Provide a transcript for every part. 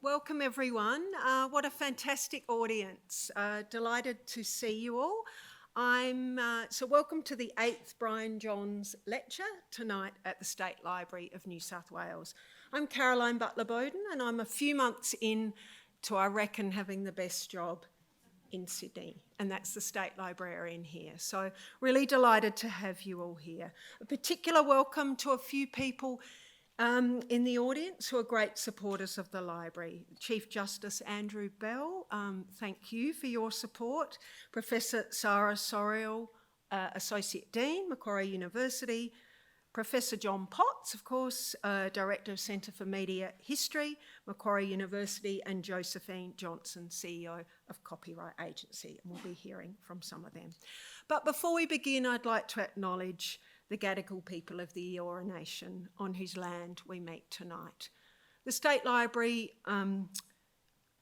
Welcome everyone. What a fantastic audience. Delighted to see you all. So welcome to the 8th Brian Johns lecture tonight at the State Library of New South Wales. I'm Caroline Butler-Bowden and I'm a few months in to, I reckon, having the best job in Sydney, and that's the State Librarian here. So really delighted to have you all here. A particular welcome to a few people in the audience who are great supporters of the library. Chief Justice Andrew Bell, thank you for your support. Professor Sarah Soriel, Associate Dean, Macquarie University. Professor John Potts, of course, Director of Centre for Media History, Macquarie University, and Josephine Johnson, CEO of Copyright Agency, and we'll be hearing from some of them. But before we begin, I'd like to acknowledge the Gadigal people of the Eora Nation on whose land we meet tonight. The State Library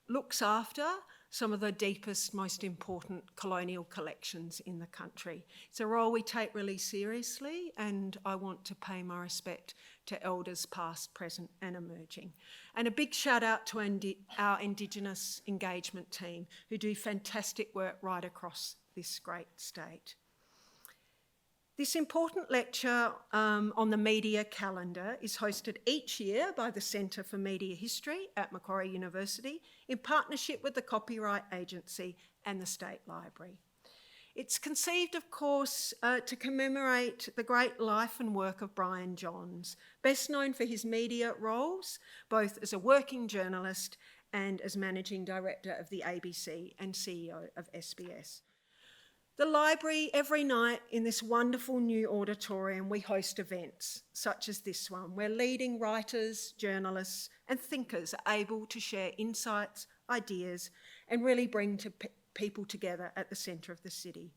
looks after some of the deepest, most important colonial collections in the country. It's a role we take really seriously, and I want to pay my respect to elders past, present and emerging. And a big shout out to our Indigenous engagement team who do fantastic work right across this great state. This important lecture on the media calendar is hosted each year by the Centre for Media History at Macquarie University in partnership with the Copyright Agency and the State Library. It's conceived, of course, to commemorate the great life and work of Brian Johns, best known for his media roles, both as a working journalist and as Managing Director of the ABC and CEO of SBS. The library, every night in this wonderful new auditorium, we host events such as this one, where leading writers, journalists and thinkers are able to share insights, ideas and really bring people together at the centre of the city.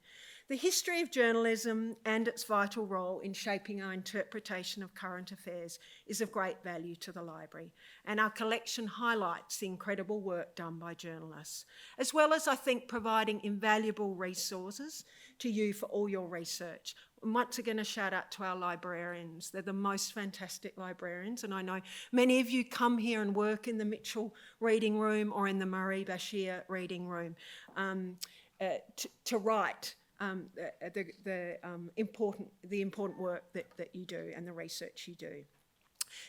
The history of journalism and its vital role in shaping our interpretation of current affairs is of great value to the library, and our collection highlights the incredible work done by journalists, as well as, I think, providing invaluable resources to you for all your research. And once again, a shout out to our librarians. They're the most fantastic librarians, and I know many of you come here and work in the Mitchell Reading Room or in the Murray Bashir Reading Room to write the important work that you do and the research you do.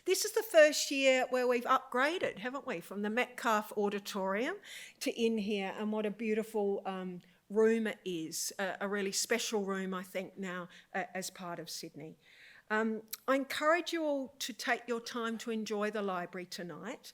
This is the first year where we've upgraded, haven't we, from the Metcalfe Auditorium to in here, and what a beautiful room it is, a really special room, I think, now as part of Sydney. I encourage you all to take your time to enjoy the library tonight.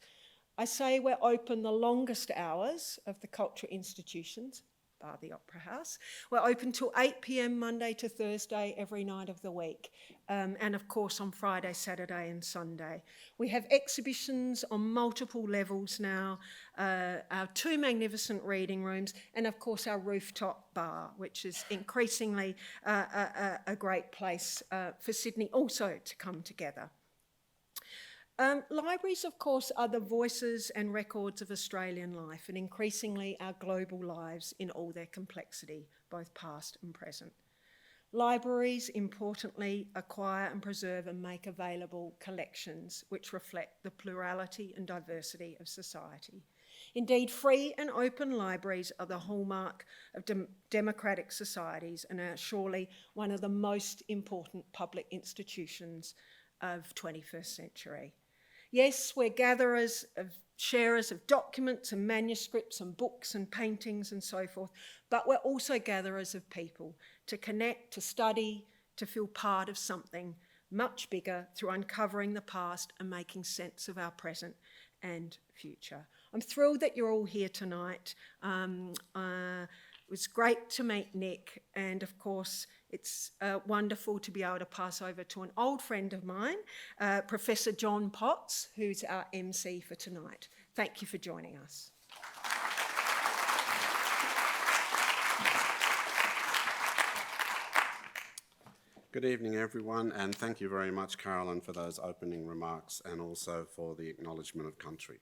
I say we're open the longest hours of the cultural institutions, bar the Opera House. We're open till 8 p.m. Monday to Thursday every night of the week, and of course on Friday, Saturday and Sunday. We have exhibitions on multiple levels now, our 2 magnificent reading rooms, and of course our rooftop bar, which is increasingly a great place for Sydney also to come together. Libraries, of course, are the voices and records of Australian life and increasingly our global lives in all their complexity, both past and present. Libraries, importantly, acquire and preserve and make available collections which reflect the plurality and diversity of society. Indeed, free and open libraries are the hallmark of democratic societies and are surely one of the most important public institutions of 21st century. Yes, we're gatherers of sharers of documents and manuscripts and books and paintings and so forth, but we're also gatherers of people to connect, to study, to feel part of something much bigger through uncovering the past and making sense of our present and future. I'm thrilled that you're all here tonight. It was great to meet Nick, and of course it's wonderful to be able to pass over to an old friend of mine, Professor John Potts, who's our MC for tonight. Thank you for joining us. Good evening, everyone, and thank you very much, Carolyn, for those opening remarks and also for the acknowledgement of country.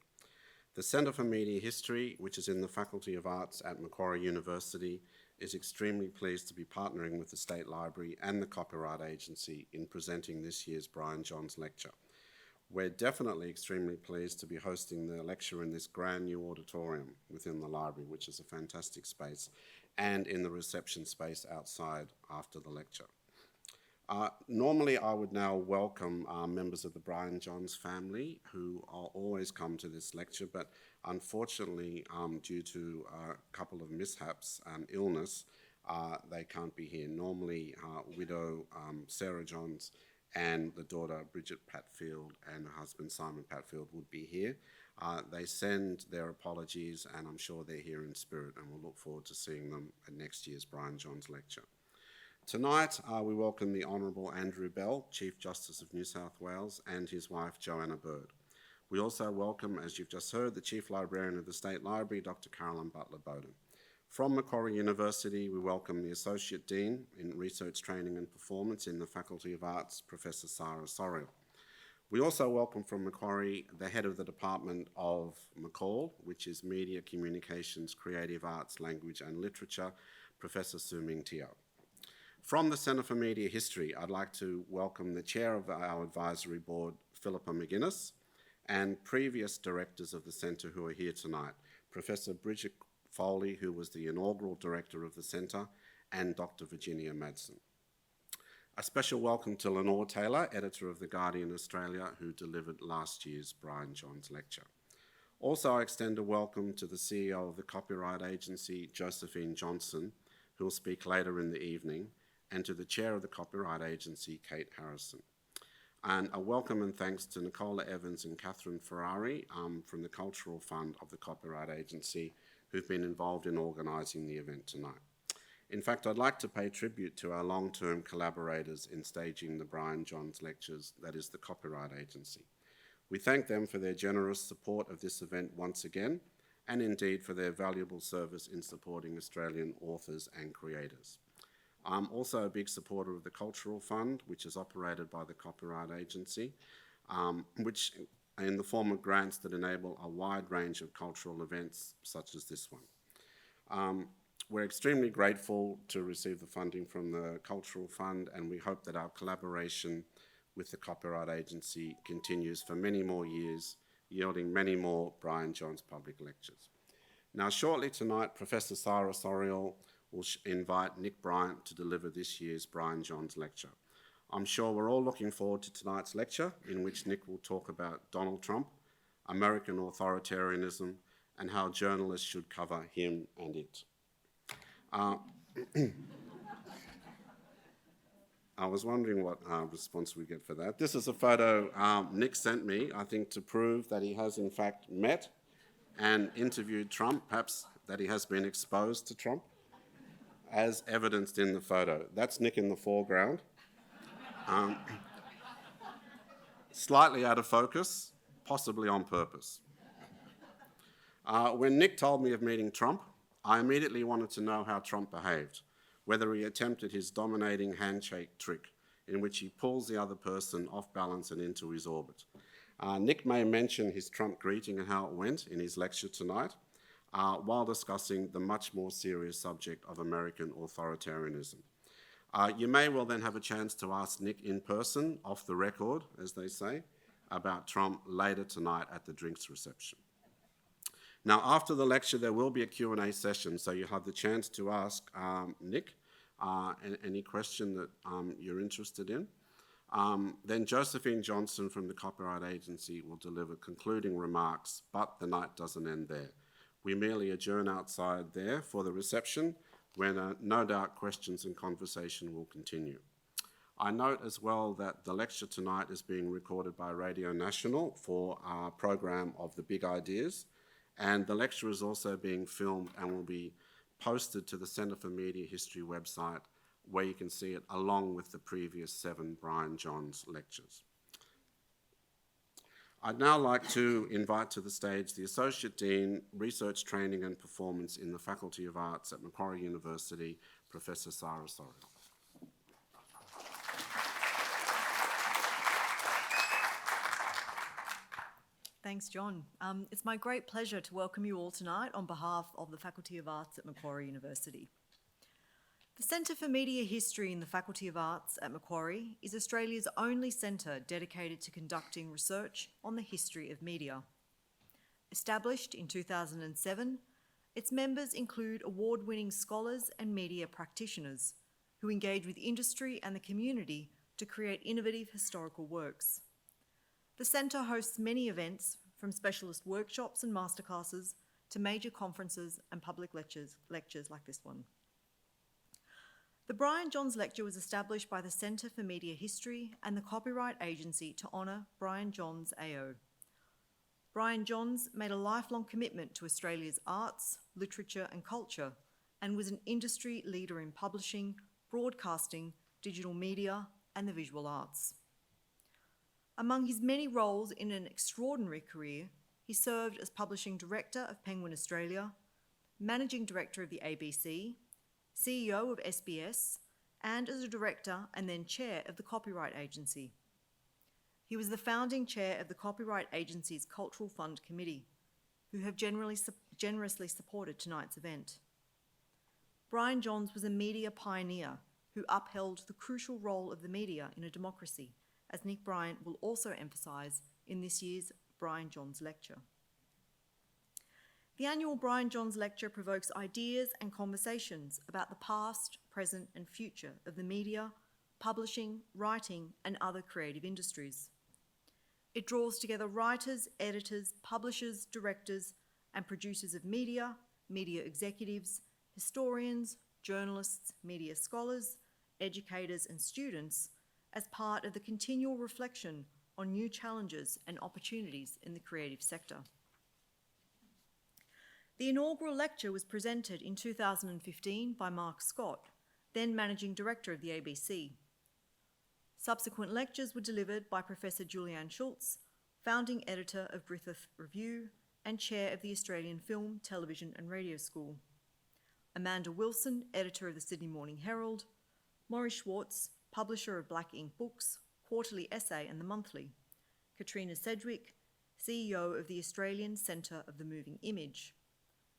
The Centre for Media History, which is in the Faculty of Arts at Macquarie University, is extremely pleased to be partnering with the State Library and the Copyright Agency in presenting this year's Brian Johns Lecture. We're definitely extremely pleased to be hosting the lecture in this brand new auditorium within the library, which is a fantastic space, and in the reception space outside after the lecture. Normally, I would now welcome members of the Brian Johns family who always come to this lecture, but unfortunately, due to a couple of mishaps and illness, they can't be here. Normally, widow Sarah Johns and the daughter Bridget Patfield and her husband Simon Patfield would be here. They send their apologies, and I'm sure they're here in spirit, and we'll look forward to seeing them at next year's Brian Johns lecture. Tonight, we welcome the Honourable Andrew Bell, Chief Justice of New South Wales, and his wife, Joanna Bird. We also welcome, as you've just heard, the Chief Librarian of the State Library, Dr. Carolyn Butler-Bowden. From Macquarie University, we welcome the Associate Dean in Research, Training and Performance in the Faculty of Arts, Professor Sarah Sorial. We also welcome from Macquarie the Head of the Department of McCall, which is Media, Communications, Creative Arts, Language and Literature, Professor Su Ming Teo. From the Centre for Media History, I'd like to welcome the Chair of our Advisory Board, Philippa McGuinness, and previous directors of the Centre who are here tonight, Professor Bridget Foley, who was the inaugural director of the Centre, and Dr. Virginia Madsen. A special welcome to Lenore Taylor, editor of The Guardian Australia, who delivered last year's Brian Johns lecture. Also, I extend a welcome to the CEO of the Copyright Agency, Josephine Johnson, who will speak later in the evening, and to the Chair of the Copyright Agency, Kate Harrison. And a welcome and thanks to Nicola Evans and Catherine Ferrari from the Cultural Fund of the Copyright Agency, who've been involved in organising the event tonight. In fact, I'd like to pay tribute to our long-term collaborators in staging the Brian Johns lectures, that is the Copyright Agency. We thank them for their generous support of this event once again, and indeed for their valuable service in supporting Australian authors and creators. I'm also a big supporter of the Cultural Fund, which is operated by the Copyright Agency, which in the form of grants that enable a wide range of cultural events such as this one. We're extremely grateful to receive the funding from the Cultural Fund, and we hope that our collaboration with the Copyright Agency continues for many more years, yielding many more Brian Johns public lectures. Now, shortly tonight, Professor Sarah Sorial will invite Nick Bryant to deliver this year's Brian Johns lecture. I'm sure we're all looking forward to tonight's lecture, in which Nick will talk about Donald Trump, American authoritarianism, and how journalists should cover him and it. I was wondering what response we get for that. This is a photo Nick sent me, I think, to prove that he has in fact met and interviewed Trump, perhaps that he has been exposed to Trump, as evidenced in the photo. That's Nick in the foreground. Slightly out of focus, possibly on purpose. When Nick told me of meeting Trump, I immediately wanted to know how Trump behaved, whether he attempted his dominating handshake trick, in which he pulls the other person off balance and into his orbit. Nick may mention his Trump greeting and how it went in his lecture tonight, while discussing the much more serious subject of American authoritarianism. You may well then have a chance to ask Nick in person, off the record, as they say, about Trump later tonight at the drinks reception. Now, after the lecture, there will be a Q&A session, so you'll have the chance to ask Nick any question that you're interested in. Then Josephine Johnson from the Copyright Agency will deliver concluding remarks, but the night doesn't end there. We merely adjourn outside there for the reception, when no doubt questions and conversation will continue. I note as well that the lecture tonight is being recorded by Radio National for our program of The Big Ideas, and the lecture is also being filmed and will be posted to the Centre for Media History website, where you can see it along with the previous 7 Brian Johns lectures. I'd now like to invite to the stage the Associate Dean, Research, Training and Performance in the Faculty of Arts at Macquarie University, Professor Sarah Sorial. Thanks, John. It's my great pleasure to welcome you all tonight on behalf of the Faculty of Arts at Macquarie University. The Centre for Media History in the Faculty of Arts at Macquarie is Australia's only centre dedicated to conducting research on the history of media. Established in 2007, its members include award-winning scholars and media practitioners who engage with industry and the community to create innovative historical works. The Centre hosts many events, from specialist workshops and masterclasses to major conferences and public lectures like this one. The Brian Johns Lecture was established by the Centre for Media History and the Copyright Agency to honour Brian Johns AO. Brian Johns made a lifelong commitment to Australia's arts, literature and culture, and was an industry leader in publishing, broadcasting, digital media and the visual arts. Among his many roles in an extraordinary career, he served as Publishing Director of Penguin Australia, Managing Director of the ABC, CEO of SBS, and as a Director and then Chair of the Copyright Agency. He was the founding Chair of the Copyright Agency's Cultural Fund Committee, who have generously supported tonight's event. Brian Johns was a media pioneer who upheld the crucial role of the media in a democracy, as Nick Bryant will also emphasise in this year's Brian Johns Lecture. The annual Brian Johns Lecture provokes ideas and conversations about the past, present and future of the media, publishing, writing and other creative industries. It draws together writers, editors, publishers, directors and producers of media, media executives, historians, journalists, media scholars, educators and students as part of the continual reflection on new challenges and opportunities in the creative sector. The inaugural lecture was presented in 2015 by Mark Scott, then Managing Director of the ABC. Subsequent lectures were delivered by Professor Julianne Schultz, founding editor of Griffith Review and chair of the Australian Film, Television and Radio School. Amanda Wilson, editor of the Sydney Morning Herald. Maury Schwartz, publisher of Black Ink Books, Quarterly Essay and The Monthly. Katrina Sedgwick, CEO of the Australian Centre of the Moving Image.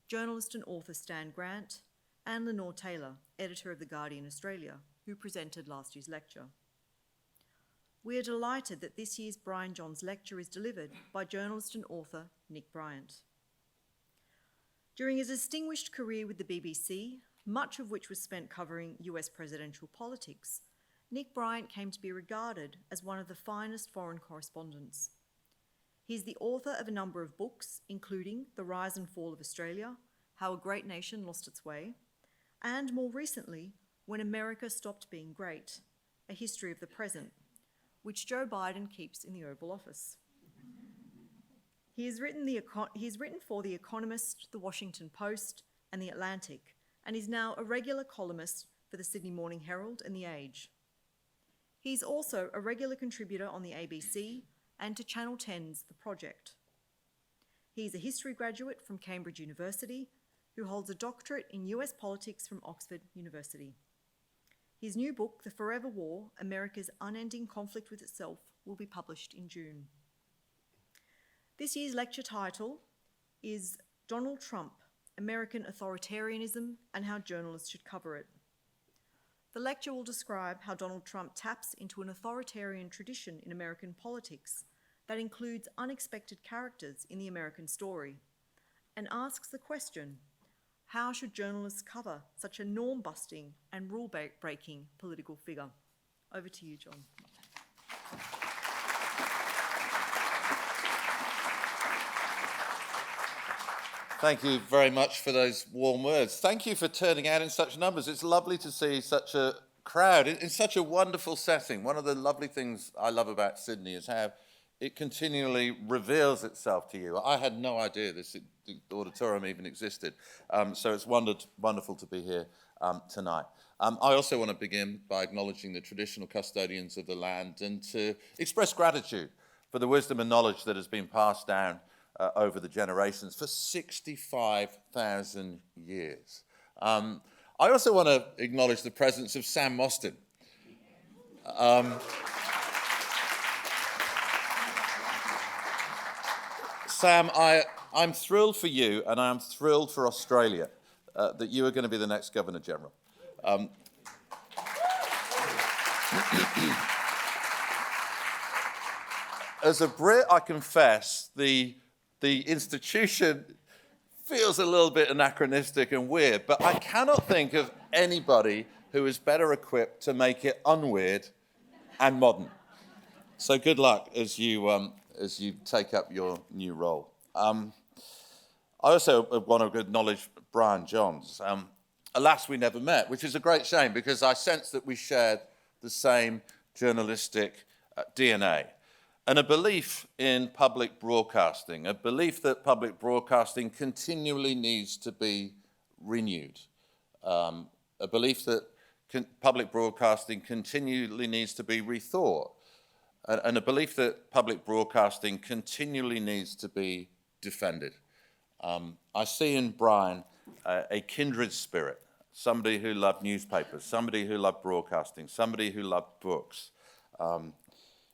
Journalist and author Stan Grant, and Lenore Taylor, editor of The Guardian Australia, who presented last year's lecture. We are delighted that this year's Brian Johns Lecture is delivered by journalist and author Nick Bryant. During his distinguished career with the BBC, much of which was spent covering US presidential politics, Nick Bryant came to be regarded as one of the finest foreign correspondents. He is the author of a number of books, including The Rise and Fall of Australia, How a Great Nation Lost Its Way, and more recently, When America Stopped Being Great, A History of the Present, which Joe Biden keeps in the Oval Office. He has written for The Economist, The Washington Post, and The Atlantic, and is now a regular columnist for the Sydney Morning Herald and The Age. He's also a regular contributor on the ABC and to Channel 10's The Project. He's a history graduate from Cambridge University who holds a doctorate in US politics from Oxford University. His new book, The Forever War, America's Unending Conflict with Itself, will be published in June. This year's lecture title is Donald Trump, American Authoritarianism and How Journalists Should Cover It. The lecture will describe how Donald Trump taps into an authoritarian tradition in American politics that includes unexpected characters in the American story, and asks the question, how should journalists cover such a norm-busting and rule-breaking political figure? Over to you, John. Thank you very much for those warm words. Thank you for turning out in such numbers. It's lovely to see such a crowd in such a wonderful setting. One of the lovely things I love about Sydney is how it continually reveals itself to you. I had no idea the auditorium even existed. So it's wonderful to be here tonight. I also want to begin by acknowledging the traditional custodians of the land and to express gratitude for the wisdom and knowledge that has been passed down over the generations for 65,000 years. I also want to acknowledge the presence of Sam Mostyn. Sam, I'm thrilled for you and I'm thrilled for Australia that you are going to be the next Governor-General. As a Brit, I confess, the institution feels a little bit anachronistic and weird, but I cannot think of anybody who is better equipped to make it unweird and modern. So good luck as you take up your new role. I also want to acknowledge Brian Johns. Alas, we never met, which is a great shame because I sense that we shared the same journalistic DNA. And a belief in public broadcasting, a belief that public broadcasting continually needs to be renewed, a belief that public broadcasting continually needs to be rethought, and a belief that public broadcasting continually needs to be defended. I see in Brian a kindred spirit, somebody who loved newspapers, somebody who loved broadcasting, somebody who loved books.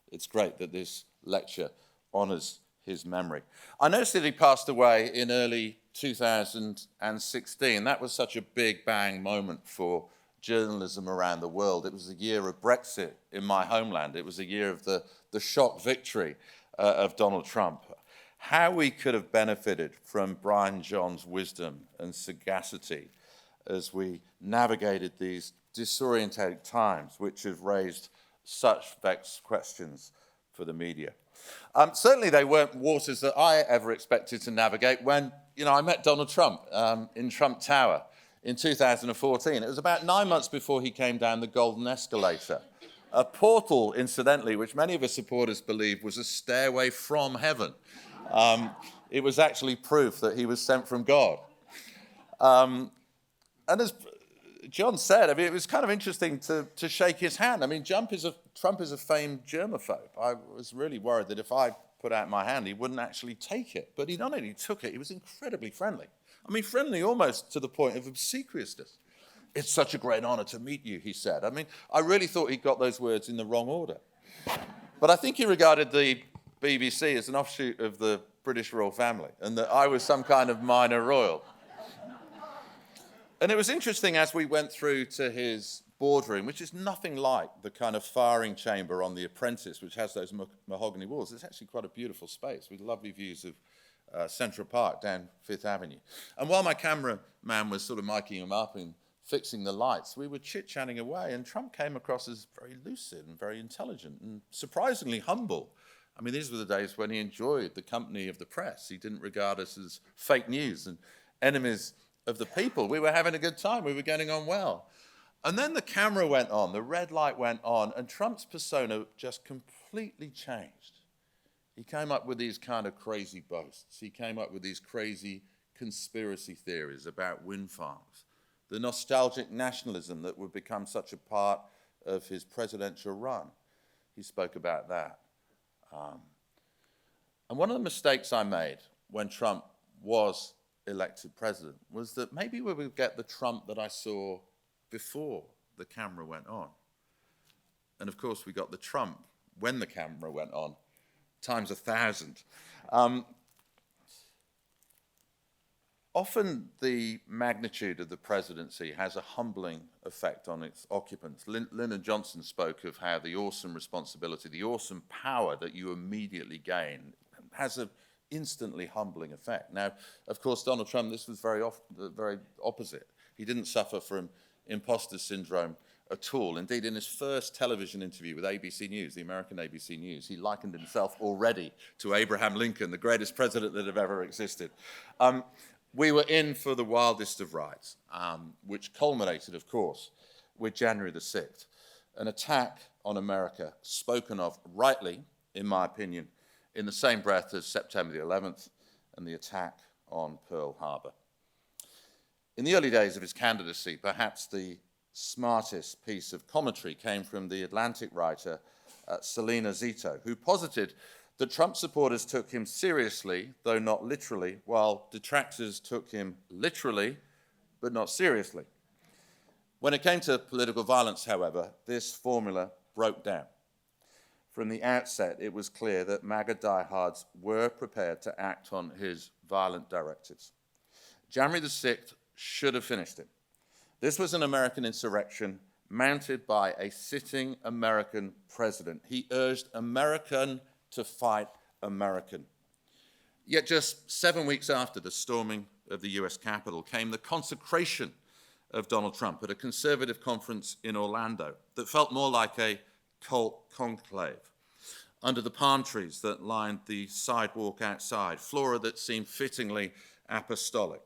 It's great that this lecture honours his memory. I noticed that he passed away in early 2016. That was such a big bang moment for journalism around the world. It was a year of Brexit in my homeland. It was a year of the shock victory of Donald Trump. How we could have benefited from Brian Johns' wisdom and sagacity as we navigated these disorientating times, which have raised such vexed questions for the media. Certainly they weren't waters that I ever expected to navigate when, I met Donald Trump in Trump Tower in 2014. It was about 9 months before he came down the Golden Escalator, a portal, incidentally, which many of his supporters believe was a stairway from heaven. It was actually proof that he was sent from God. And as John said, it was kind of interesting to shake his hand. Trump is a famed germaphobe. I was really worried that if I put out my hand, he wouldn't actually take it. But he not only took it, he was incredibly friendly. Friendly almost to the point of obsequiousness. "It's such a great honor to meet you," he said. I really thought he got those words in the wrong order. But I think he regarded the BBC as an offshoot of the British royal family, and that I was some kind of minor royal. And it was interesting as we went through to his boardroom, which is nothing like the kind of firing chamber on The Apprentice, which has those mahogany walls. It's actually quite a beautiful space with lovely views of Central Park down Fifth Avenue. And while my cameraman was sort of miking him up and fixing the lights, we were chit-chatting away, and Trump came across as very lucid and very intelligent and surprisingly humble. These were the days when he enjoyed the company of the press. He didn't regard us as fake news and enemies of the people. We were having a good time. We were getting on well. And then the camera went on, the red light went on, and Trump's persona just completely changed. He came up with these kind of crazy boasts. He came up with these crazy conspiracy theories about wind farms, the nostalgic nationalism that would become such a part of his presidential run. He spoke about that. And one of the mistakes I made when Trump was elected president was that maybe we would get the Trump that I saw before the camera went on. And of course, we got the Trump when the camera went on, times 1,000. Often the magnitude of the presidency has a humbling effect on its occupants. Lyndon Johnson spoke of how the awesome responsibility, the awesome power that you immediately gain has an instantly humbling effect. Now, of course, Donald Trump, this was very opposite. He didn't suffer from imposter syndrome at all. Indeed, in his first television interview with ABC News, the American ABC News, he likened himself already to Abraham Lincoln, the greatest president that have ever existed. We were in for the wildest of rides, which culminated, of course, with January the 6th, an attack on America spoken of rightly, in my opinion, in the same breath as September the 11th and the attack on Pearl Harbor. In the early days of his candidacy, perhaps the smartest piece of commentary came from the Atlantic writer Selena Zito, who posited that Trump supporters took him seriously, though not literally, while detractors took him literally, but not seriously. When it came to political violence, however, this formula broke down. From the outset, it was clear that MAGA diehards were prepared to act on his violent directives. January the 6th should have finished him. This was an American insurrection mounted by a sitting American president. He urged American to fight American. Yet just 7 weeks after the storming of the US Capitol came the consecration of Donald Trump at a conservative conference in Orlando that felt more like a cult conclave. Under the palm trees that lined the sidewalk outside, flora that seemed fittingly apostolic,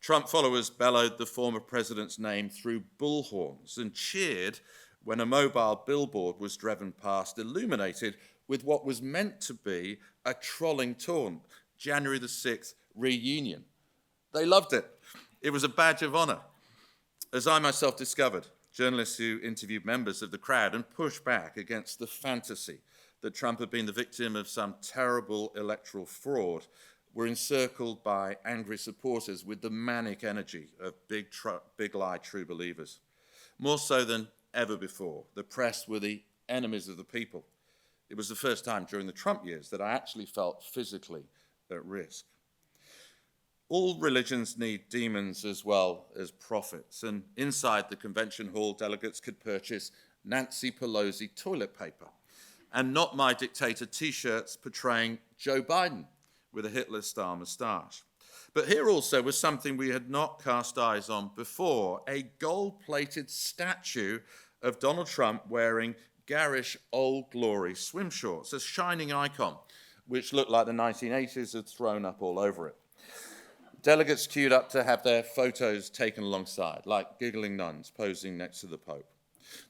Trump followers bellowed the former president's name through bullhorns and cheered when a mobile billboard was driven past, illuminated with what was meant to be a trolling taunt, January the 6th reunion. They loved it. It was a badge of honor. As I myself discovered, journalists who interviewed members of the crowd and pushed back against the fantasy that Trump had been the victim of some terrible electoral fraud were encircled by angry supporters with the manic energy of big lie true believers. More so than ever before, the press were the enemies of the people. It was the first time during the Trump years that I actually felt physically at risk. All religions need demons as well as prophets, and inside the convention hall, delegates could purchase Nancy Pelosi toilet paper and Not My Dictator t-shirts portraying Joe Biden with a Hitler-style moustache. But here also was something we had not cast eyes on before, a gold-plated statue of Donald Trump wearing garish Old Glory swim shorts, a shining icon, which looked like the 1980s had thrown up all over it. Delegates queued up to have their photos taken alongside, like giggling nuns posing next to the Pope.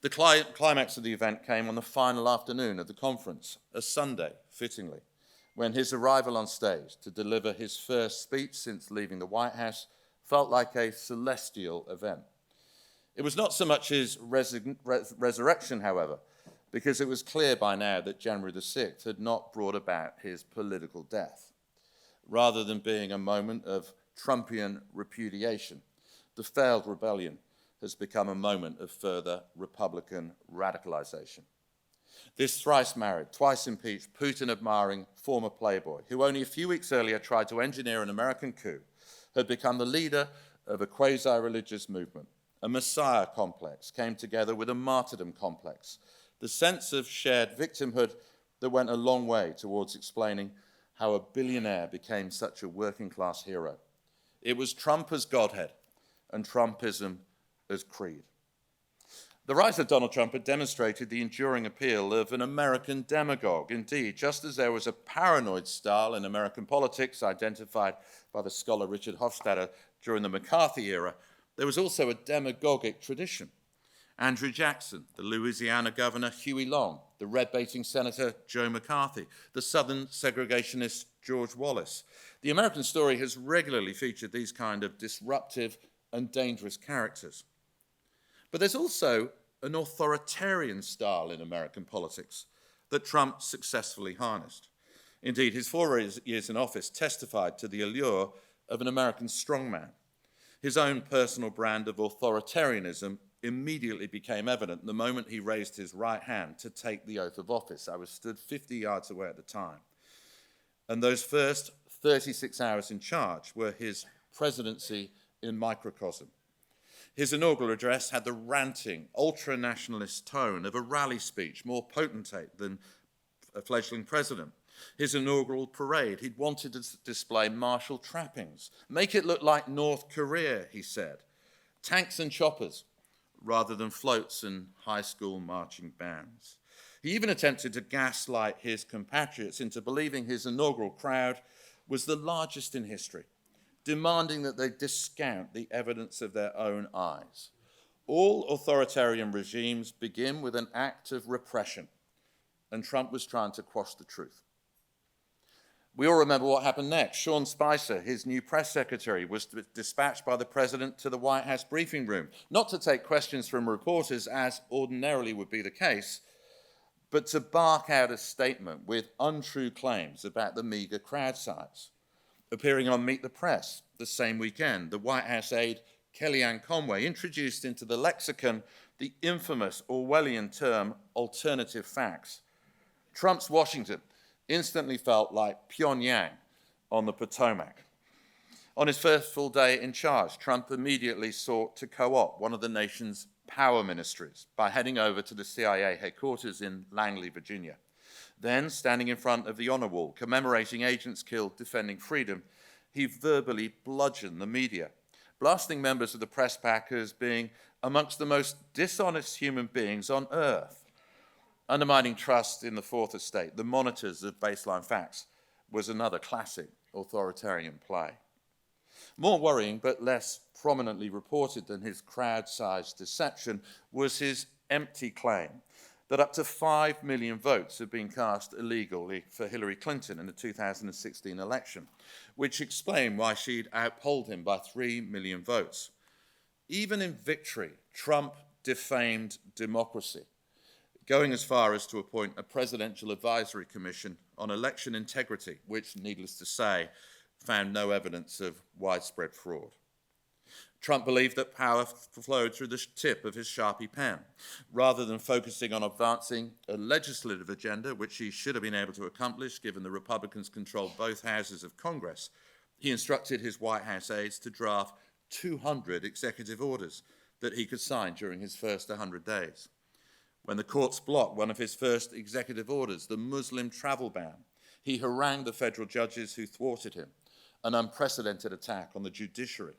The climax of the event came on the final afternoon of the conference, a Sunday, fittingly, when his arrival on stage to deliver his first speech since leaving the White House felt like a celestial event. It was not so much his resurrection, however, because it was clear by now that January the 6th had not brought about his political death. Rather than being a moment of Trumpian repudiation, the failed rebellion has become a moment of further Republican radicalization. This thrice married, twice impeached, Putin-admiring former playboy, who only a few weeks earlier tried to engineer an American coup, had become the leader of a quasi-religious movement. A messiah complex came together with a martyrdom complex, the sense of shared victimhood that went a long way towards explaining how a billionaire became such a working-class hero. It was Trump as Godhead and Trumpism as creed. The rise of Donald Trump had demonstrated the enduring appeal of an American demagogue. Indeed, just as there was a paranoid style in American politics identified by the scholar Richard Hofstadter during the McCarthy era, there was also a demagogic tradition. Andrew Jackson, the Louisiana governor Huey Long, the red-baiting senator Joe McCarthy, the southern segregationist George Wallace. The American story has regularly featured these kind of disruptive and dangerous characters. But there's also an authoritarian style in American politics that Trump successfully harnessed. Indeed, his 4 years in office testified to the allure of an American strongman. His own personal brand of authoritarianism immediately became evident the moment he raised his right hand to take the oath of office. I was stood 50 yards away at the time. And those first 36 hours in charge were his presidency in microcosm. His inaugural address had the ranting, ultra-nationalist tone of a rally speech, more potentate than a fledgling president. His inaugural parade, he'd wanted to display martial trappings, make it look like North Korea, he said. Tanks and choppers, rather than floats and high school marching bands. He even attempted to gaslight his compatriots into believing his inaugural crowd was the largest in history, demanding that they discount the evidence of their own eyes. All authoritarian regimes begin with an act of repression, and Trump was trying to quash the truth. We all remember what happened next. Sean Spicer, his new press secretary, was dispatched by the president to the White House briefing room, not to take questions from reporters, as ordinarily would be the case, but to bark out a statement with untrue claims about the meager crowd size. Appearing on Meet the Press the same weekend, the White House aide Kellyanne Conway introduced into the lexicon the infamous Orwellian term alternative facts. Trump's Washington instantly felt like Pyongyang on the Potomac. On his first full day in charge, Trump immediately sought to co-opt one of the nation's power ministries by heading over to the CIA headquarters in Langley, Virginia. Then, standing in front of the honor wall, commemorating agents killed defending freedom, he verbally bludgeoned the media, blasting members of the press pack as being amongst the most dishonest human beings on earth. Undermining trust in the Fourth Estate, the monitors of baseline facts, was another classic authoritarian play. More worrying, but less prominently reported than his crowd-sized deception, was his empty claim that up to 5 million votes had been cast illegally for Hillary Clinton in the 2016 election, which explained why she'd outpolled him by 3 million votes. Even in victory, Trump defamed democracy, going as far as to appoint a presidential advisory commission on election integrity, which, needless to say, found no evidence of widespread fraud. Trump believed that power flowed through the tip of his Sharpie pen. Rather than focusing on advancing a legislative agenda, which he should have been able to accomplish given the Republicans controlled both houses of Congress, he instructed his White House aides to draft 200 executive orders that he could sign during his first 100 days. When the courts blocked one of his first executive orders, the Muslim travel ban, he harangued the federal judges who thwarted him, an unprecedented attack on the judiciary.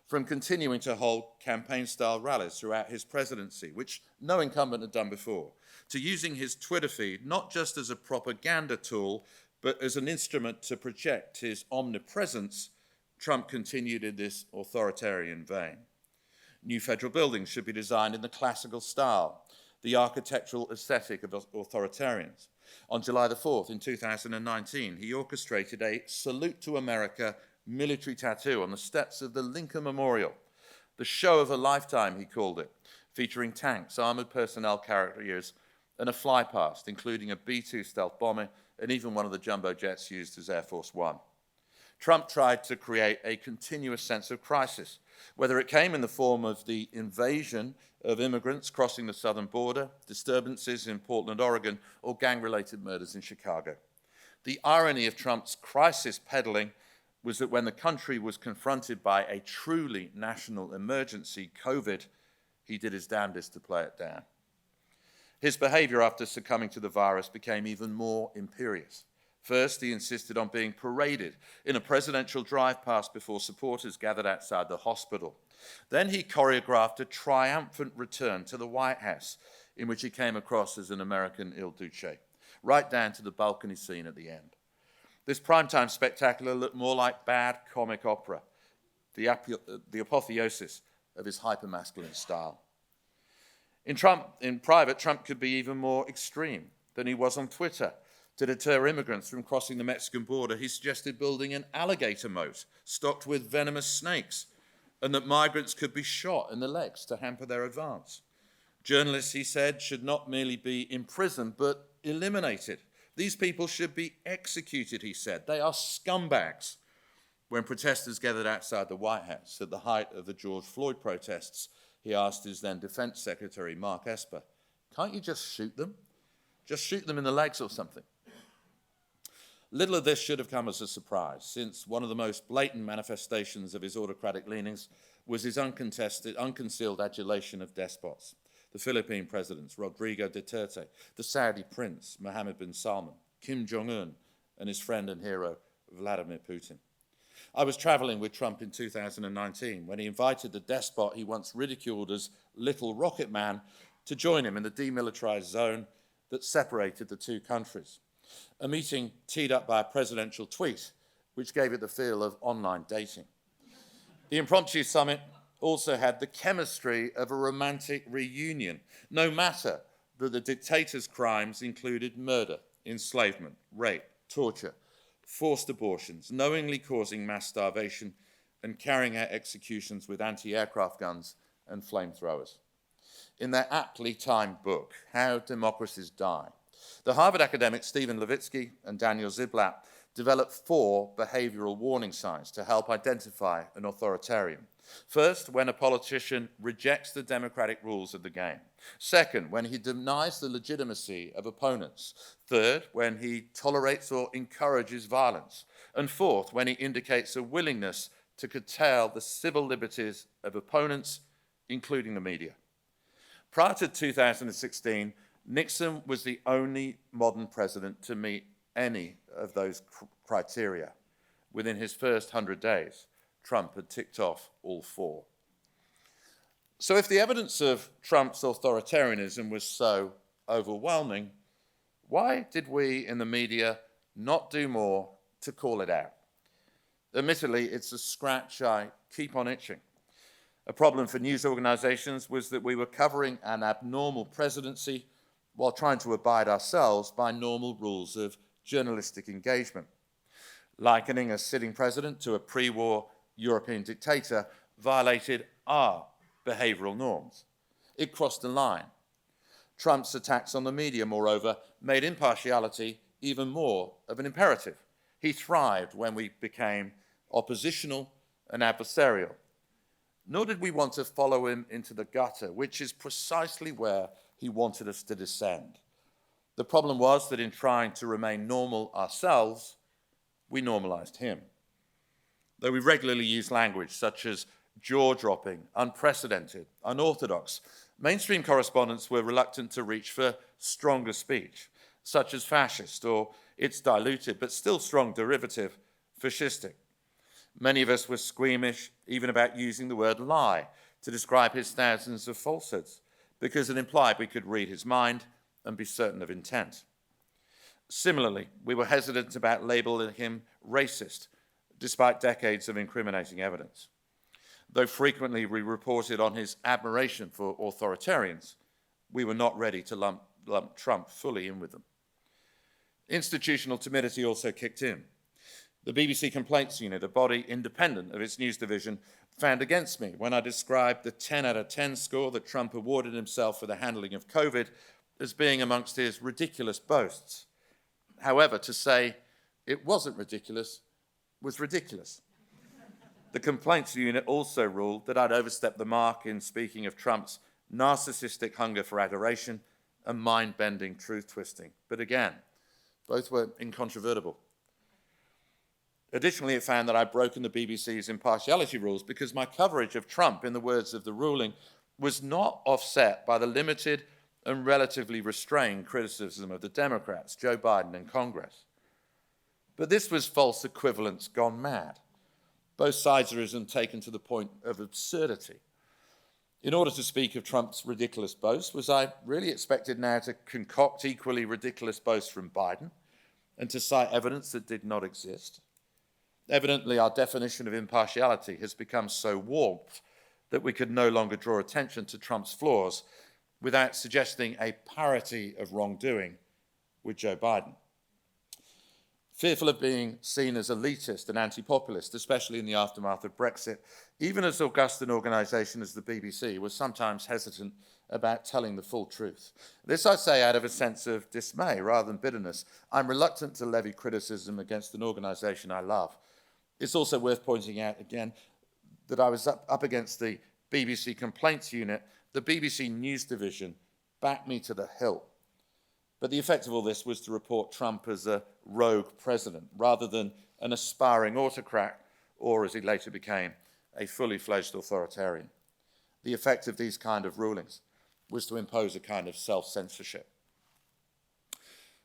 From continuing to hold campaign-style rallies throughout his presidency, which no incumbent had done before, to using his Twitter feed not just as a propaganda tool, but as an instrument to project his omnipresence, Trump continued in this authoritarian vein. New federal buildings should be designed in the classical style, the architectural aesthetic of authoritarians. On July the 4th, in 2019, he orchestrated a salute to America military tattoo on the steps of the Lincoln Memorial. The show of a lifetime, he called it, featuring tanks, armored personnel carriers, and a fly past, including a B-2 stealth bomber and even one of the jumbo jets used as Air Force One. Trump tried to create a continuous sense of crisis, whether it came in the form of the invasion of immigrants crossing the southern border, disturbances in Portland, Oregon, or gang-related murders in Chicago. The irony of Trump's crisis peddling was that when the country was confronted by a truly national emergency, COVID, he did his damnedest to play it down. His behavior after succumbing to the virus became even more imperious. First, he insisted on being paraded in a presidential drive-past before supporters gathered outside the hospital. Then he choreographed a triumphant return to the White House, in which he came across as an American Il Duce, right down to the balcony scene at the end. This primetime spectacular looked more like bad comic opera, the apotheosis of his hypermasculine style. In private, Trump could be even more extreme than he was on Twitter. To deter immigrants from crossing the Mexican border, he suggested building an alligator moat stocked with venomous snakes, and that migrants could be shot in the legs to hamper their advance. Journalists, he said, should not merely be imprisoned, but eliminated. These people should be executed, he said. They are scumbags. When protesters gathered outside the White House at the height of the George Floyd protests, he asked his then Defense Secretary, Mark Esper, can't you just shoot them? Just shoot them in the legs or something. Little of this should have come as a surprise, since one of the most blatant manifestations of his autocratic leanings was his unconcealed adulation of despots. The Philippine presidents, Rodrigo Duterte, the Saudi prince, Mohammed bin Salman, Kim Jong-un, and his friend and hero, Vladimir Putin. I was traveling with Trump in 2019 when he invited the despot he once ridiculed as Little Rocket Man to join him in the demilitarized zone that separated the two countries. A meeting teed up by a presidential tweet, which gave it the feel of online dating. The impromptu summit also had the chemistry of a romantic reunion, no matter that the dictator's crimes included murder, enslavement, rape, torture, forced abortions, knowingly causing mass starvation, and carrying out executions with anti-aircraft guns and flamethrowers. In their aptly timed book, How Democracies Die, the Harvard academics Stephen Levitsky and Daniel Ziblatt developed 4 behavioral warning signs to help identify an authoritarian. First, when a politician rejects the democratic rules of the game. Second, when he denies the legitimacy of opponents. Third, when he tolerates or encourages violence. And fourth, when he indicates a willingness to curtail the civil liberties of opponents, including the media. Prior to 2016, Nixon was the only modern president to meet any of those criteria. Within his first 100 days, Trump had ticked off all 4. So if the evidence of Trump's authoritarianism was so overwhelming, why did we in the media not do more to call it out? Admittedly, it's a scratch I keep on itching. A problem for news organizations was that we were covering an abnormal presidency while trying to abide ourselves by normal rules of journalistic engagement. Likening a sitting president to a pre-war European dictator violated our behavioral norms. It crossed the line. Trump's attacks on the media, moreover, made impartiality even more of an imperative. He thrived when we became oppositional and adversarial. Nor did we want to follow him into the gutter, which is precisely where he wanted us to descend. The problem was that in trying to remain normal ourselves, we normalized him. Though we regularly use language such as jaw-dropping, unprecedented, unorthodox, mainstream correspondents were reluctant to reach for stronger speech, such as fascist or its diluted but still strong derivative, fascistic. Many of us were squeamish even about using the word lie to describe his thousands of falsehoods, because it implied we could read his mind and be certain of intent. Similarly, we were hesitant about labeling him racist, despite decades of incriminating evidence. Though frequently we reported on his admiration for authoritarians, we were not ready to lump Trump fully in with them. Institutional timidity also kicked in. The BBC Complaints Unit, a body independent of its news division, found against me when I described the 10 out of 10 score that Trump awarded himself for the handling of COVID as being amongst his ridiculous boasts. However, to say it wasn't ridiculous was ridiculous. The Complaints Unit also ruled that I'd overstepped the mark in speaking of Trump's narcissistic hunger for adoration and mind-bending truth-twisting. But again, both were incontrovertible. Additionally, it found that I'd broken the BBC's impartiality rules because my coverage of Trump, in the words of the ruling, was not offset by the limited and relatively restrained criticism of the Democrats, Joe Biden, and Congress. But this was false equivalence gone mad. Both siderism taken to the point of absurdity. In order to speak of Trump's ridiculous boast, was I really expected now to concoct equally ridiculous boasts from Biden and to cite evidence that did not exist? Evidently, our definition of impartiality has become so warped that we could no longer draw attention to Trump's flaws without suggesting a parity of wrongdoing with Joe Biden. Fearful of being seen as elitist and anti-populist, especially in the aftermath of Brexit, even as august an organisation as the BBC was sometimes hesitant about telling the full truth. This I say out of a sense of dismay rather than bitterness. I'm reluctant to levy criticism against an organisation I love. It's also worth pointing out again that I was up against the BBC Complaints Unit. The BBC News Division backed me to the hilt. But the effect of all this was to report Trump as a rogue president rather than an aspiring autocrat, or as he later became, a fully fledged authoritarian. The effect of these kind of rulings was to impose a kind of self-censorship.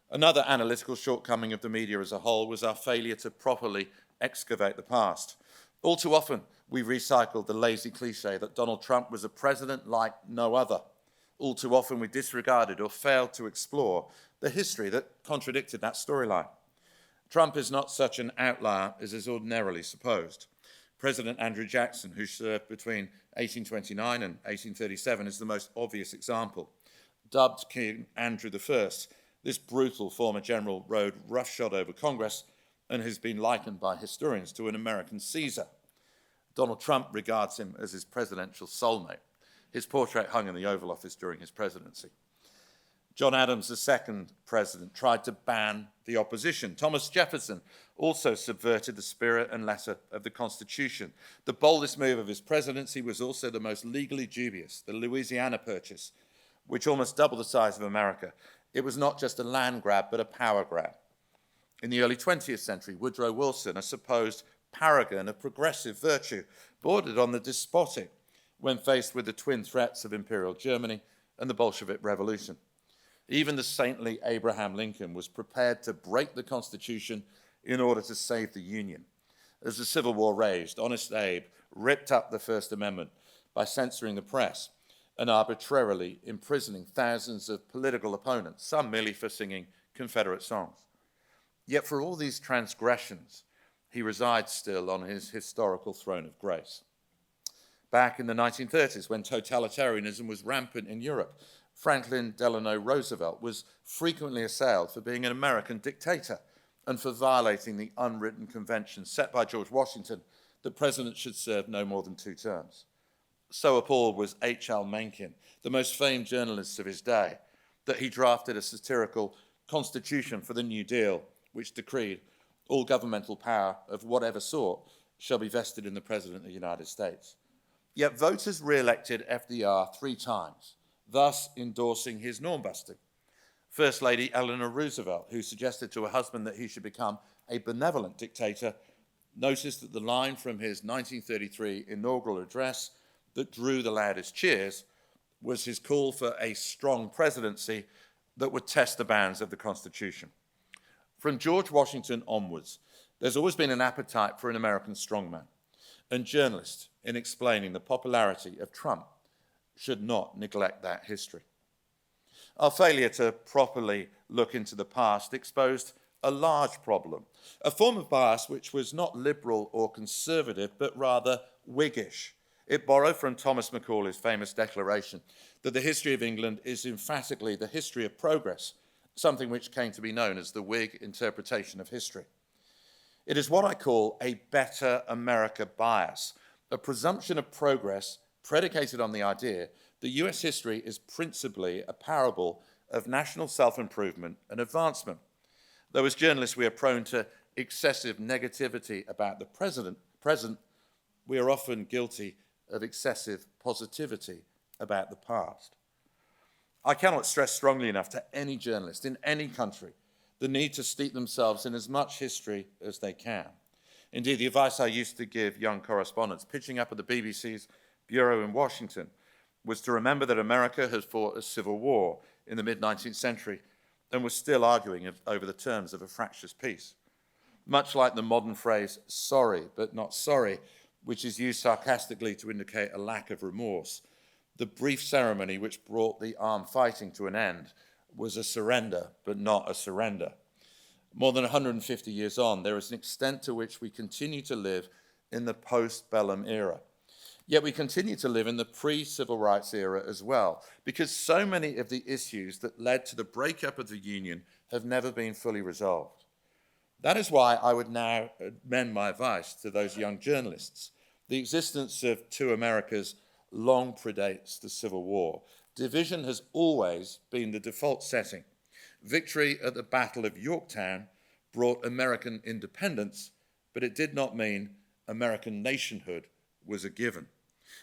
Another analytical shortcoming of the media as a whole was our failure to properly excavate the past. All too often, we recycled the lazy cliche that Donald Trump was a president like no other. All too often, we disregarded or failed to explore the history that contradicted that storyline. Trump is not such an outlier as is ordinarily supposed. President Andrew Jackson, who served between 1829 and 1837, is the most obvious example. Dubbed King Andrew I, this brutal former general rode roughshod over Congress and has been likened by historians to an American Caesar. Donald Trump regards him as his presidential soulmate. His portrait hung in the Oval Office during his presidency. John Adams, the second president, tried to ban the opposition. Thomas Jefferson also subverted the spirit and letter of the Constitution. The boldest move of his presidency was also the most legally dubious, the Louisiana Purchase, which almost doubled the size of America. It was not just a land grab, but a power grab. In the early 20th century, Woodrow Wilson, a supposed paragon of progressive virtue, bordered on the despotic when faced with the twin threats of Imperial Germany and the Bolshevik Revolution. Even the saintly Abraham Lincoln was prepared to break the Constitution in order to save the Union. As the Civil War raged, Honest Abe ripped up the First Amendment by censoring the press and arbitrarily imprisoning thousands of political opponents, some merely for singing Confederate songs. Yet for all these transgressions, he resides still on his historical throne of grace. Back in the 1930s, when totalitarianism was rampant in Europe, Franklin Delano Roosevelt was frequently assailed for being an American dictator and for violating the unwritten convention set by George Washington that presidents should serve no more than 2 terms. So appalled was H.L. Mencken, the most famed journalist of his day, that he drafted a satirical constitution for the New Deal, which decreed all governmental power of whatever sort shall be vested in the President of the United States. Yet voters re-elected FDR 3 times, thus endorsing his norm-busting. First Lady Eleanor Roosevelt, who suggested to her husband that he should become a benevolent dictator, noticed that the line from his 1933 inaugural address that drew the loudest cheers was his call for a strong presidency that would test the bounds of the Constitution. From George Washington onwards, there's always been an appetite for an American strongman, and journalists, in explaining the popularity of Trump, should not neglect that history. Our failure to properly look into the past exposed a large problem, a form of bias which was not liberal or conservative, but rather Whiggish. It borrowed from Thomas Macaulay's famous declaration that the history of England is emphatically the history of progress, something which came to be known as the Whig interpretation of history. It is what I call a better America bias, a presumption of progress predicated on the idea that US history is principally a parable of national self-improvement and advancement. Though as journalists we are prone to excessive negativity about the present, we are often guilty of excessive positivity about the past. I cannot stress strongly enough to any journalist in any country the need to steep themselves in as much history as they can. Indeed, the advice I used to give young correspondents pitching up at the BBC's bureau in Washington was to remember that America had fought a civil war in the mid-19th century and was still arguing over the terms of a fractious peace. Much like the modern phrase, sorry but not sorry, which is used sarcastically to indicate a lack of remorse, the brief ceremony which brought the armed fighting to an end was a surrender but not a surrender. More than 150 years on, there is an extent to which we continue to live in the post-bellum era. Yet we continue to live in the pre-civil rights era as well, because so many of the issues that led to the breakup of the Union have never been fully resolved. That is why I would now amend my advice to those young journalists. The existence of 2 Americas long predates the Civil War. Division has always been the default setting. Victory at the Battle of Yorktown brought American independence, but it did not mean American nationhood was a given.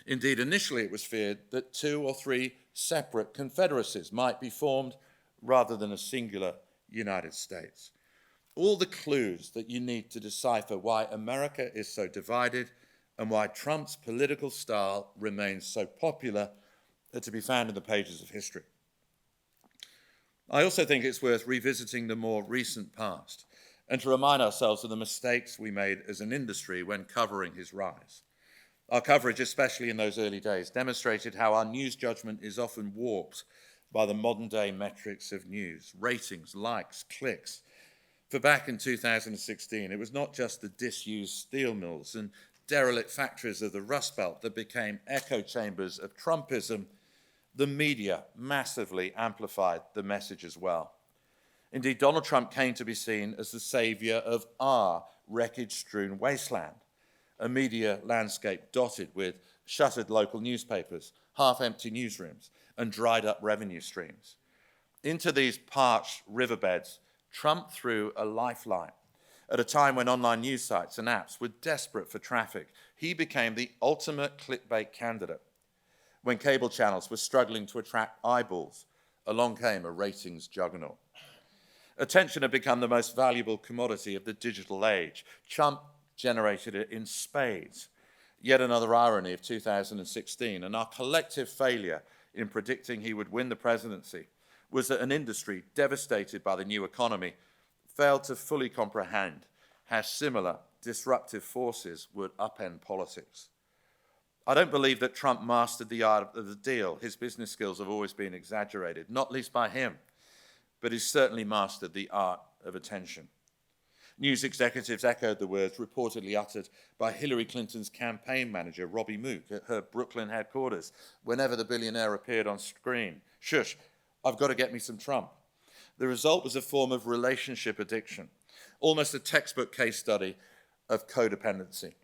Indeed, initially it was feared that 2 or 3 separate confederacies might be formed rather than a singular United States. All the clues that you need to decipher why America is so divided and why Trump's political style remains so popular are to be found in the pages of history. I also think it's worth revisiting the more recent past and to remind ourselves of the mistakes we made as an industry when covering his rise. Our coverage, especially in those early days, demonstrated how our news judgment is often warped by the modern-day metrics of news, ratings, likes, clicks. For back in 2016, it was not just the disused steel mills and derelict factories of the Rust Belt that became echo chambers of Trumpism. The media massively amplified the message as well. Indeed, Donald Trump came to be seen as the savior of our wreckage-strewn wasteland, a media landscape dotted with shuttered local newspapers, half-empty newsrooms, and dried-up revenue streams. Into these parched riverbeds, Trump threw a lifeline. At a time when online news sites and apps were desperate for traffic, he became the ultimate clickbait candidate. When cable channels were struggling to attract eyeballs, along came a ratings juggernaut. Attention had become the most valuable commodity of the digital age. Trump generated it in spades. Yet another irony of 2016 and our collective failure in predicting he would win the presidency was that an industry devastated by the new economy failed to fully comprehend how similar disruptive forces would upend politics. I don't believe that Trump mastered the art of the deal. His business skills have always been exaggerated, not least by him, but he's certainly mastered the art of attention. News executives echoed the words reportedly uttered by Hillary Clinton's campaign manager, Robbie Mook, at her Brooklyn headquarters whenever the billionaire appeared on screen. Shush, I've got to get me some Trump. The result was a form of relationship addiction, almost a textbook case study of codependency,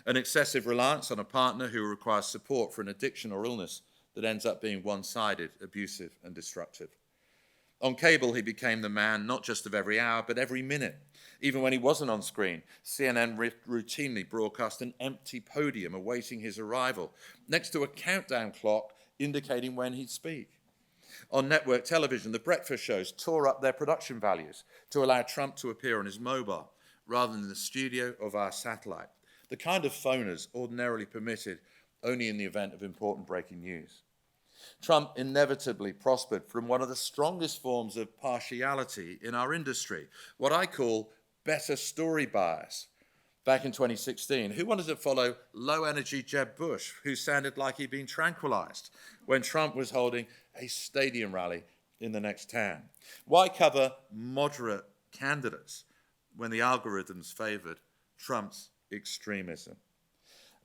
an excessive reliance on a partner who requires support for an addiction or illness that ends up being one-sided, abusive, and destructive. On cable, he became the man not just of every hour, but every minute. Even when he wasn't on screen, CNN routinely broadcast an empty podium awaiting his arrival, next to a countdown clock indicating when he'd speak. On network television, the breakfast shows tore up their production values to allow Trump to appear on his mobile rather than the studio of our satellite, the kind of phoners ordinarily permitted only in the event of important breaking news. Trump inevitably prospered from one of the strongest forms of partiality in our industry, what I call better story bias. Back in 2016, who wanted to follow low-energy Jeb Bush, who sounded like he'd been tranquilized when Trump was holding a stadium rally in the next town? Why cover moderate candidates when the algorithms favored Trump's extremism?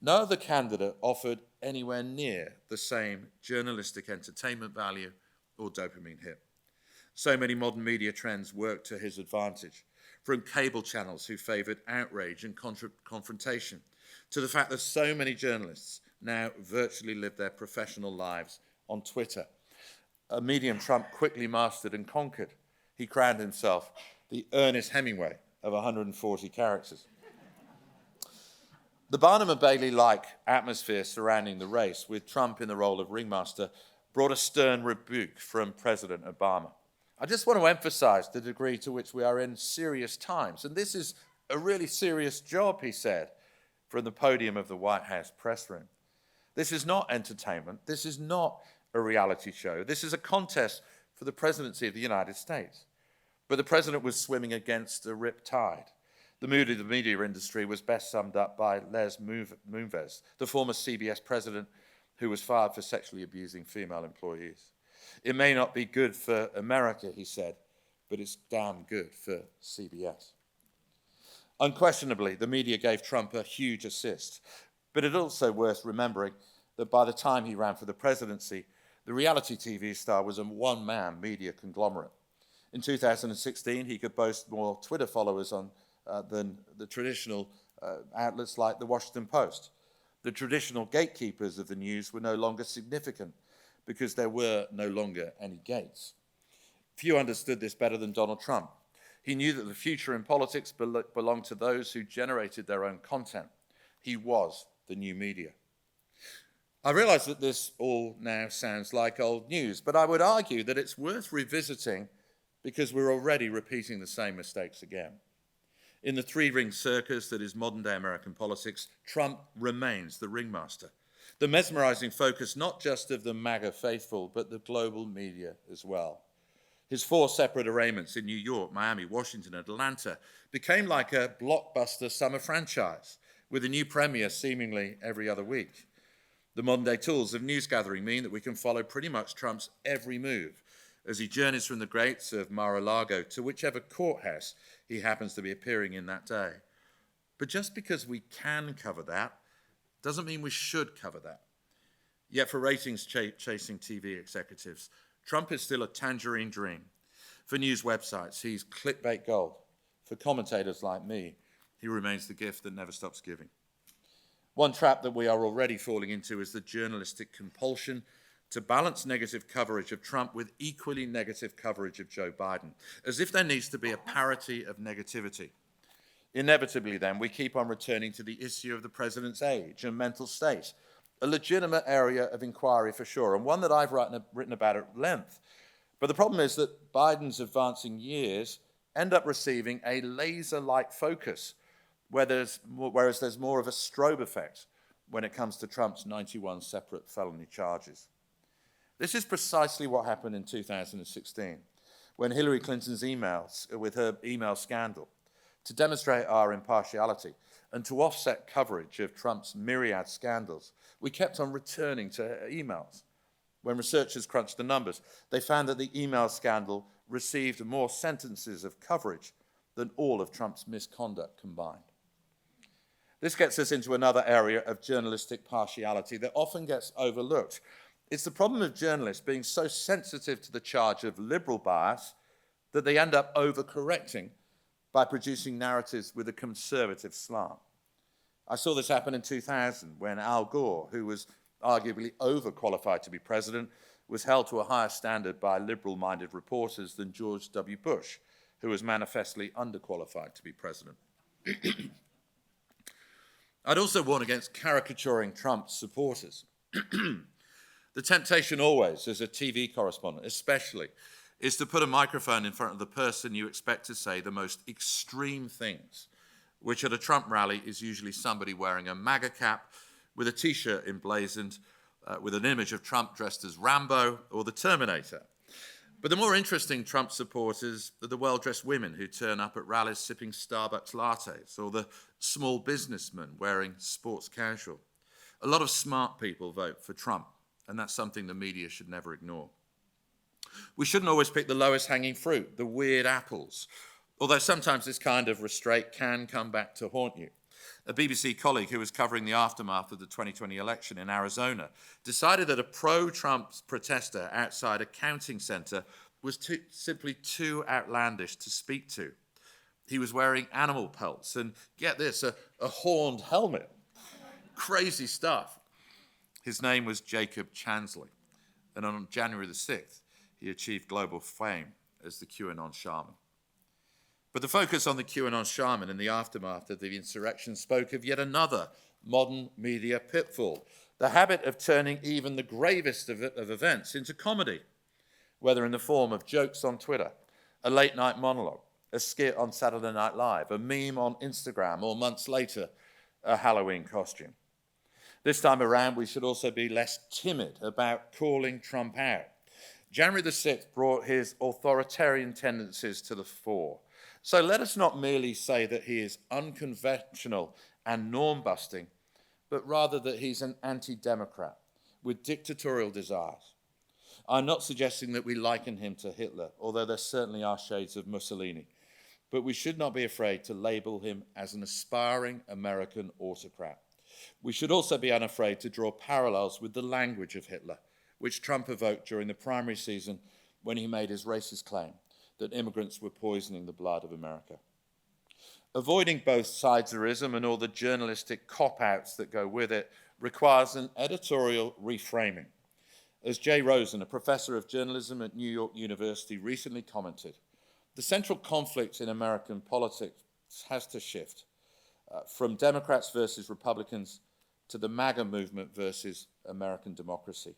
No other candidate offered anywhere near the same journalistic entertainment value or dopamine hit. So many modern media trends work to his advantage, from cable channels who favored outrage and confrontation, to the fact that so many journalists now virtually live their professional lives on Twitter, a medium Trump quickly mastered and conquered. He crowned himself the Ernest Hemingway of 140 characters. The Barnum and Bailey-like atmosphere surrounding the race, with Trump in the role of ringmaster, brought a stern rebuke from President Obama. I just want to emphasize the degree to which we are in serious times. And this is a really serious job, he said, from the podium of the White House press room. This is not entertainment. This is not a reality show. This is a contest for the presidency of the United States. But the president was swimming against a rip tide. The mood of the media industry was best summed up by Les Moonves, the former CBS president who was fired for sexually abusing female employees. It may not be good for America, he said, but it's damn good for CBS. Unquestionably, the media gave Trump a huge assist, but it's also worth remembering that by the time he ran for the presidency, the reality TV star was a one-man media conglomerate. In 2016, he could boast more Twitter followers than the traditional outlets like the Washington Post. The traditional gatekeepers of the news were no longer significant because there were no longer any gates. Few understood this better than Donald Trump. He knew that the future in politics belonged to those who generated their own content. He was the new media. I realize that this all now sounds like old news, but I would argue that it's worth revisiting because we're already repeating the same mistakes again. In the three-ring circus that is modern-day American politics, Trump remains the ringmaster. The mesmerizing focus not just of the MAGA faithful, but the global media as well. His 4 separate arraignments in New York, Miami, Washington, and Atlanta became like a blockbuster summer franchise, with a new premiere seemingly every other week. The modern-day tools of news gathering mean that we can follow pretty much Trump's every move as he journeys from the gates of Mar-a-Lago to whichever courthouse he happens to be appearing in that day. But just because we can cover that doesn't mean we should cover that. Yet for ratings-chasing TV executives, Trump is still a tangerine dream. For news websites, he's clickbait gold. For commentators like me, he remains the gift that never stops giving. One trap that we are already falling into is the journalistic compulsion to balance negative coverage of Trump with equally negative coverage of Joe Biden, as if there needs to be a parity of negativity. Inevitably, then, we keep on returning to the issue of the president's age and mental state, a legitimate area of inquiry for sure, and one that I've written about at length. But the problem is that Biden's advancing years end up receiving a laser-like focus, whereas there's more of a strobe effect when it comes to Trump's 91 separate felony charges. This is precisely what happened in 2016, when Hillary Clinton's emails, with her email scandal, to demonstrate our impartiality and to offset coverage of Trump's myriad scandals, we kept on returning to her emails. When researchers crunched the numbers, they found that the email scandal received more sentences of coverage than all of Trump's misconduct combined. This gets us into another area of journalistic partiality that often gets overlooked. It's the problem of journalists being so sensitive to the charge of liberal bias that they end up overcorrecting by producing narratives with a conservative slant. I saw this happen in 2000 when Al Gore, who was arguably overqualified to be president, was held to a higher standard by liberal-minded reporters than George W. Bush, who was manifestly underqualified to be president. I'd also warn against caricaturing Trump's supporters. The temptation always, as a TV correspondent especially, is to put a microphone in front of the person you expect to say the most extreme things, which at a Trump rally is usually somebody wearing a MAGA cap with a T-shirt emblazoned with an image of Trump dressed as Rambo or the Terminator. But the more interesting Trump supporters are the well-dressed women who turn up at rallies sipping Starbucks lattes, or the small businessmen wearing sports casual. A lot of smart people vote for Trump, and that's something the media should never ignore. We shouldn't always pick the lowest hanging fruit, the weird apples, although sometimes this kind of restraint can come back to haunt you. A BBC colleague who was covering the aftermath of the 2020 election in Arizona decided that a pro-Trump protester outside a counting center was simply too outlandish to speak to. He was wearing animal pelts and, get this, a horned helmet. Crazy stuff. His name was Jacob Chansley, and on January the 6th, he achieved global fame as the QAnon shaman. But the focus on the QAnon shaman in the aftermath of the insurrection spoke of yet another modern media pitfall, the habit of turning even the gravest of events into comedy, whether in the form of jokes on Twitter, a late-night monologue, a skit on Saturday Night Live, a meme on Instagram, or months later, a Halloween costume. This time around, we should also be less timid about calling Trump out. January the 6th brought his authoritarian tendencies to the fore. So let us not merely say that he is unconventional and norm-busting, but rather that he's an anti-democrat with dictatorial desires. I'm not suggesting that we liken him to Hitler, although there certainly are shades of Mussolini, but we should not be afraid to label him as an aspiring American autocrat. We should also be unafraid to draw parallels with the language of Hitler, which Trump evoked during the primary season when he made his racist claim that immigrants were poisoning the blood of America. Avoiding both siderism and all the journalistic cop-outs that go with it requires an editorial reframing. As Jay Rosen, a professor of journalism at New York University, recently commented, the central conflict in American politics has to shift from Democrats versus Republicans to the MAGA movement versus American democracy.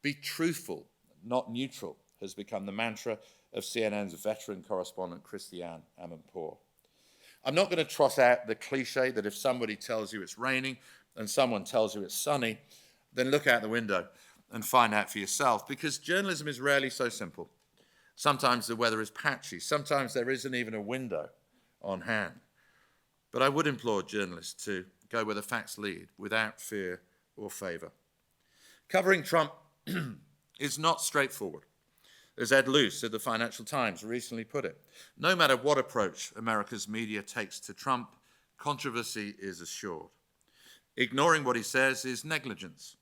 Be truthful, not neutral, has become the mantra of CNN's veteran correspondent, Christiane Amanpour. I'm not going to trot out the cliche that if somebody tells you it's raining and someone tells you it's sunny, then look out the window and find out for yourself, because journalism is rarely so simple. Sometimes the weather is patchy. Sometimes there isn't even a window on hand. But I would implore journalists to go where the facts lead, without fear or favor. Covering Trump is not straightforward. As Ed Luce of the Financial Times recently put it, no matter what approach America's media takes to Trump, controversy is assured. Ignoring what he says is negligence.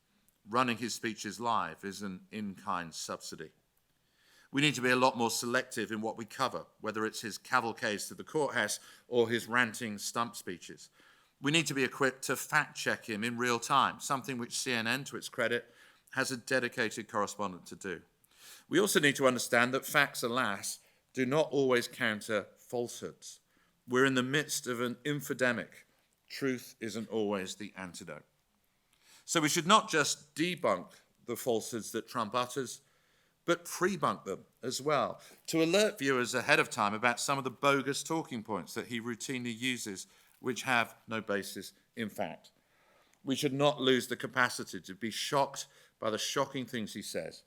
Running his speeches live is an in-kind subsidy. We need to be a lot more selective in what we cover, whether it's his cavalcades to the courthouse or his ranting stump speeches. We need to be equipped to fact-check him in real time, something which CNN, to its credit, has a dedicated correspondent to do. We also need to understand that facts, alas, do not always counter falsehoods. We're in the midst of an infodemic. Truth isn't always the antidote. So we should not just debunk the falsehoods that Trump utters, but pre-bunk them as well, to alert viewers ahead of time about some of the bogus talking points that he routinely uses, which have no basis in fact. We should not lose the capacity to be shocked by the shocking things he says,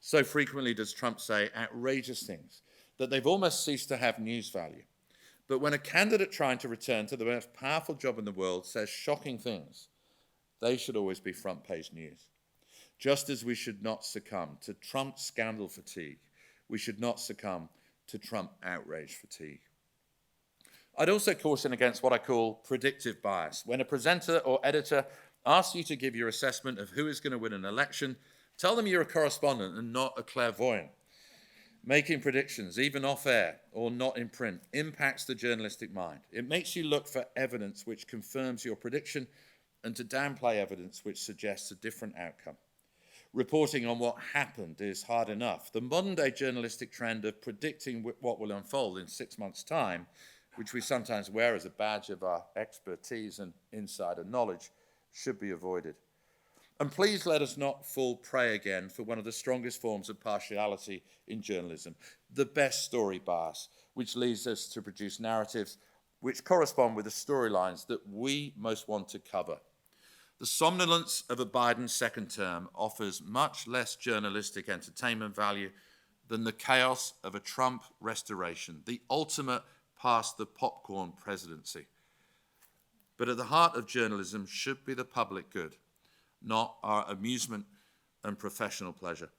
So frequently does Trump say outrageous things that they've almost ceased to have news value. But when a candidate trying to return to the most powerful job in the world says shocking things, they should always be front page news. Just as we should not succumb to Trump scandal fatigue, we should not succumb to Trump outrage fatigue. I'd also caution against what I call predictive bias. When a presenter or editor asks you to give your assessment of who is going to win an election, tell them you're a correspondent and not a clairvoyant. Making predictions, even off-air or not in print, impacts the journalistic mind. It makes you look for evidence which confirms your prediction and to downplay evidence which suggests a different outcome. Reporting on what happened is hard enough. The modern-day journalistic trend of predicting what will unfold in 6 months' time, which we sometimes wear as a badge of our expertise and insider knowledge, should be avoided. And please let us not fall prey again for one of the strongest forms of partiality in journalism, the best story bias, which leads us to produce narratives which correspond with the storylines that we most want to cover. The somnolence of a Biden second term offers much less journalistic entertainment value than the chaos of a Trump restoration, the ultimate past the popcorn presidency. But at the heart of journalism should be the public good, not our amusement and professional pleasure.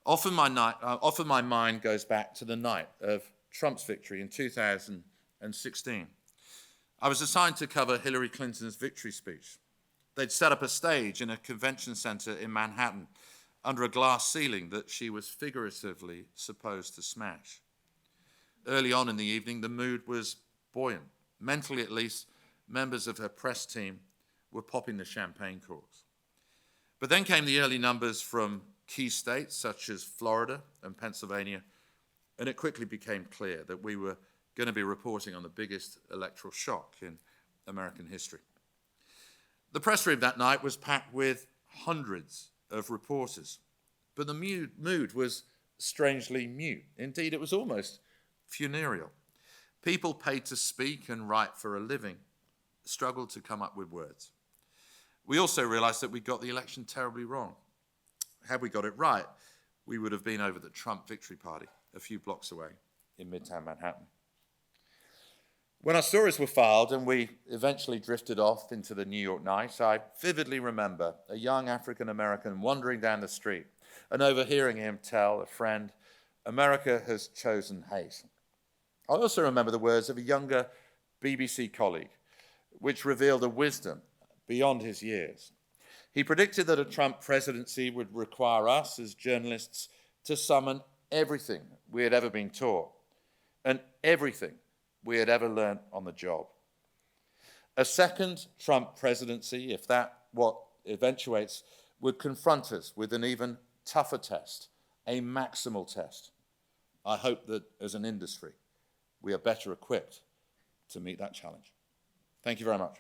Often my mind goes back to the night of Trump's victory in 2016. I was assigned to cover Hillary Clinton's victory speech. They'd set up a stage in a convention center in Manhattan under a glass ceiling that she was figuratively supposed to smash. Early on in the evening, the mood was buoyant. Mentally, at least, members of her press team were popping the champagne corks. But then came the early numbers from key states such as Florida and Pennsylvania, and it quickly became clear that we were going to be reporting on the biggest electoral shock in American history. The press room that night was packed with hundreds of reporters, but the mood was strangely mute. Indeed, it was almost funereal. People paid to speak and write for a living struggled to come up with words. We also realized that we got the election terribly wrong. Had we got it right, we would have been over the Trump victory party a few blocks away in Midtown Manhattan. When our stories were filed and we eventually drifted off into the New York night, I vividly remember a young African-American wandering down the street and overhearing him tell a friend, "America has chosen hate." I also remember the words of a younger BBC colleague, which revealed a wisdom beyond his years. He predicted that a Trump presidency would require us as journalists to summon everything we had ever been taught and everything we had ever learned on the job. A second Trump presidency, if that what eventuates, would confront us with an even tougher test, a maximal test. I hope that as an industry, we are better equipped to meet that challenge. Thank you very much.